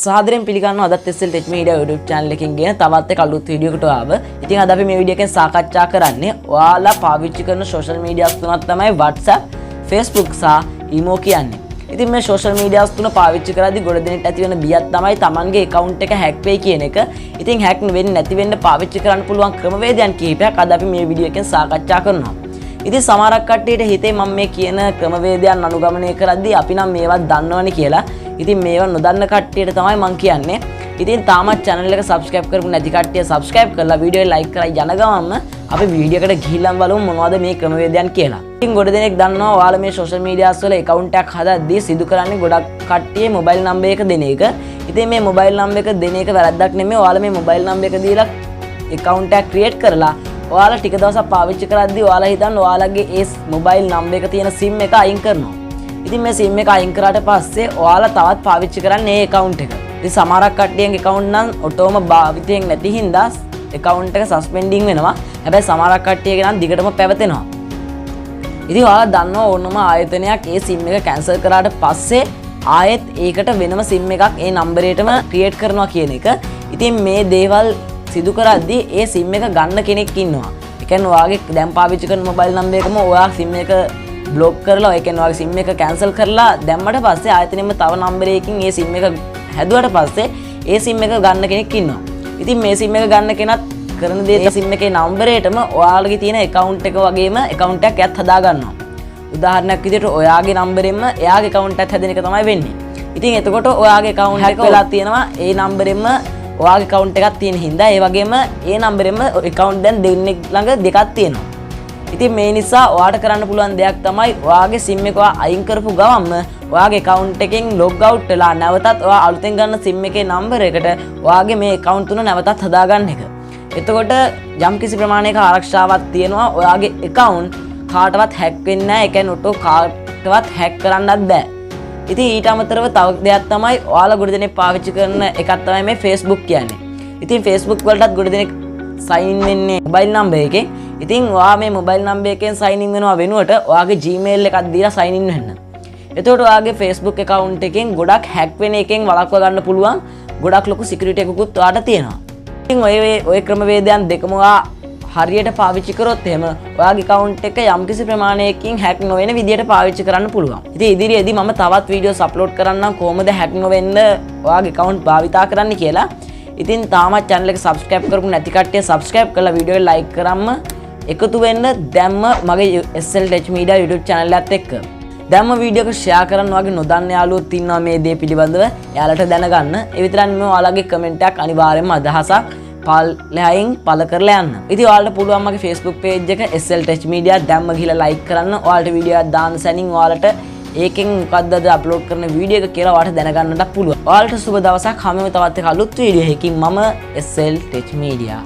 සාදරයෙන් පිළිගන්නවා අදත් SL Tech Media YouTube channel එකකින් ගෙන තවත් එක අලුත් වීඩියෝ එකකට ආව. ඉතින් අද අපි මේ වීඩියෝ එකෙන් සාකච්ඡා කරන්නේ ඔයාලා පාවිච්චි කරන social medias තුනක් තමයි WhatsApp, Facebook සහ imo කියන්නේ. ඉතින් මේ social medias තුන පාවිච්චි කරද්දී ගොඩ දෙනෙක් ඇති වෙන බියක් තමයි Tamanගේ account එක hack වෙයි කියන එක. ඉතින් hack වෙන්නේ නැති වෙන්න පාවිච්චි කරන්න පුළුවන් ක්‍රමවේදයන් කිහිපයක් අද අපි මේ වීඩියෝ එකෙන් සාකච්ඡා කරනවා. ඉතින් සමහරක් කට්ටියට හිතේ මම මේ කියන ක්‍රමවේදයන් අනුගමනය කරද්දී අපි නම් මේවත් දන්නවනේ කියලා. ඉතින් මේවා නොදන්න කට්ටියට තමයි මම කියන්නේ. ඉතින් තාමත් channel එක subscribe කරපු නැති කට්ටිය subscribe කරලා වීඩියෝ එක like කරලා යන ගමන්ම අපි වීඩියෝ එකට ගිහිල්ලා බලමු මොනවද මේ ක්‍රමවේදයන් කියලා. ඉතින් ගොඩ දෙනෙක් දන්නවා ඔයාලා මේ social medias වල account එකක් හදද්දී සිදු කරන්නේ ගොඩක් කට්ටිය mobile number එක දෙන එක. ඉතින් මේ mobile number එක දෙන එක වැරද්දක් නෙමෙයි. ඔයාලා මේ mobile number එක දීලා account එකක් create කරලා ඔයාලා ටික දවසක් පාවිච්චි කරද්දී ඔයාලා හිතන්න ඔයාලගේ ඒ mobile number එක තියෙන SIM එක අයින් කරනවා. ඉතින් මේ SIM එක අයින් කරාට පස්සේ ඔයාලා තවත් පාවිච්චි කරන්නේ ඒ account එක. ඉතින් සමහරක් කට්ටියන්ගේ account නම් ඔටෝම භාවිතයෙන් නැති හින්දා account එක suspending වෙනවා. හැබැයි සමහරක් කට්ටියගේ නම් දිගටම පැවතෙනවා. ඉතින් ඔයාලා දන්නවා ඕනම ආයතනයක් ඒ SIM එක cancel කරාට පස්සේ ආයෙත් ඒකට වෙනම SIM එකක් ඒ number එකටම create කරනවා කියන එක. ඉතින් මේ දේවල් සිදු කරද්දී ඒ SIM එක ගන්න කෙනෙක් ඉන්නවා. ඒ කියන්නේ ඔයාගේ දැන් පාවිච්චි කරන mobile number එකම ඔයා SIM එක block කරලා ඒ කියන්නේ ඔයාගේ SIM එක cancel කරලා දැම්මට පස්සේ ආයතනෙම තව number එකකින් ඒ SIM එක හැදුවට පස්සේ ඒ SIM එක ගන්න කෙනෙක් ඉන්නවා. ඉතින් මේ SIM එක ගන්න කෙනත් කරන දේ SIM එකේ number එකටම ඔයාලගේ තියෙන account එක වගේම account එකක් එයත් හදා ගන්නවා. උදාහරණයක් විදිහට ඔයාගේ number එකෙන්ම එයාගේ account එකක් හැදෙන එක තමයි වෙන්නේ. ඉතින් එතකොට ඔයාගේ account එක වෙලා තියෙනවා ඒ number එකෙන්ම ඔයාගේ account එකක් තියෙන හින්දා ඒ වගේම ඒ number එකෙන්ම account දැන් දෙන්නෙක් ළඟ දෙකක් තියෙනවා. ඉතින් මේ නිසා ඔයාට කරන්න පුළුවන් දෙයක් තමයි ඔයාගේ SIM එක අයින් කරපු ගමන්ම ඔයාගේ account එකෙන් log out වෙලා නැවතත් ඔයා අලුතෙන් ගන්න SIM එකේ number එකට ඔයාගේ මේ account තුන නැවතත් හදාගන්න එක. එතකොට යම්කිසි ප්‍රමාණයක ආරක්ෂාවක් තියෙනවා. ඔයාගේ account කාටවත් hack වෙන්නේ නැහැ. ඒ කියන්නේ ඔටෝ කාටවත් hack කරන්නත් බෑ. ඉතින් ඊට අමතරව තව දෙයක් තමයි ඔයාලා ගොඩ දෙනෙක් පාවිච්චි කරන එකක් තමයි මේ Facebook කියන්නේ. ඉතින් Facebook වලටත් ගොඩ දෙනෙක් sign in වෙන්නේ mobile number එකෙන්. ඉතින් ඔයා මේ mobile number එකෙන් sign in වෙනවා වෙනුවට ඔයාගේ Gmail එකක් දීලා sign in වෙන්න. එතකොට ඔයාගේ Facebook account එකෙන් ගොඩක් hack වෙන එකෙන් වළක්වා ගන්න පුළුවන්. ගොඩක් ලොකු security එකකුත් ඔයාට තියෙනවා. ඉතින් ඔය ක්‍රමවේදයන් දෙකම ඔයා හරියට පාවිච්චි කරොත් එහෙම ඔයාගේ account එක යම්කිසි ප්‍රමාණයකින් hack නොවන විදියට පාවිච්චි කරන්න පුළුවන්. ඉතින් ඉදිරියේදී මම තවත් videos upload කරන්නම් කොහොමද hack නොවෙන්න ඔයාගේ account භාවිතා කරන්න කියලා. ඉතින් තාමත් channel එක subscribe කරපු නැති කට්ටිය subscribe කරලා video එක like කරාම එකතු වෙන්න දැම්ම මගේ SL Tech Media YouTube channel එකත් එක්ක. දැම්ම වීඩියෝ එක share කරන්න වගේ නොදන්න යාළුවොත් ඉන්නවා මේ දේ පිළිබඳව එයාලට දැනගන්න. ඒ විතරක් නෙමෙයි ඔයාලගේ comment එකක් අනිවාර්යයෙන්ම අදහසක් පල්ලෙහායින් පළ කරලා යන්න. ඉතින් ඔයාලට පුළුවන් මගේ Facebook page එක SL Tech Media දැම්ම ගිහලා like කරන්න. ඔයාලට වීඩියෝ එකක් දාන්න සැනින් ඔයාලට ඒකෙන් මොකද්ද අද අප්ලෝඩ් කරන වීඩියෝ එක කියලා ඔයාලට දැනගන්නත් පුළුවන්. ඔයාලට සුබ දවසක්. හැමෝම තවත් එක අලුත් වීඩියෝ එකකින් මම SL Tech Media